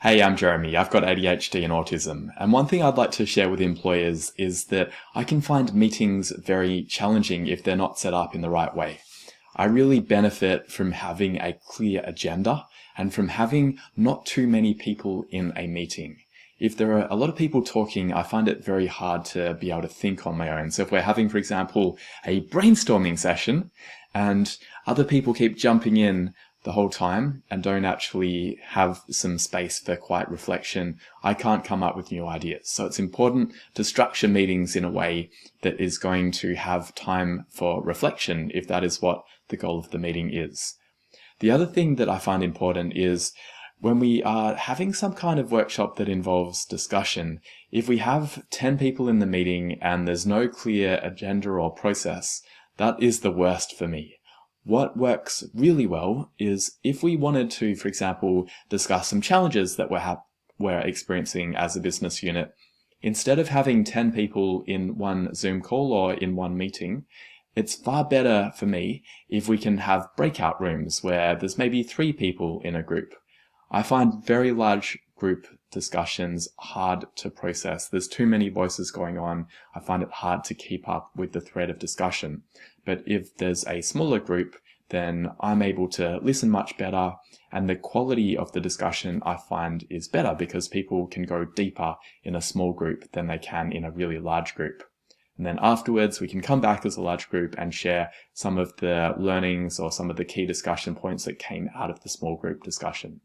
Hey, I'm Jeremy. I've got ADHD and autism. And one thing I'd like to share with employers is that I can find meetings very challenging if they're not set up in the right way. I really benefit from having a clear agenda and from having not too many people in a meeting. If there are a lot of people talking, I find it very hard to be able to think on my own. So if we're having, for example, a brainstorming session and other people keep jumping in the whole time and don't actually have some space for quiet reflection, I can't come up with new ideas. So it's important to structure meetings in a way that is going to have time for reflection, if that is what the goal of the meeting is. The other thing that I find important is when we are having some kind of workshop that involves discussion, if we have 10 people in the meeting and there's no clear agenda or process, that is the worst for me. What works really well is if we wanted to, for example, discuss some challenges that we're experiencing as a business unit, instead of having 10 people in one Zoom call or in one meeting, it's far better for me if we can have breakout rooms where there's maybe 3 people in a group. I find very large group discussions hard to process. There's too many voices going on. I find it hard to keep up with the thread of discussion. But if there's a smaller group, then I'm able to listen much better, and the quality of the discussion I find is better because people can go deeper in a small group than they can in a really large group. And then afterwards, we can come back as a large group and share some of the learnings or some of the key discussion points that came out of the small group discussion.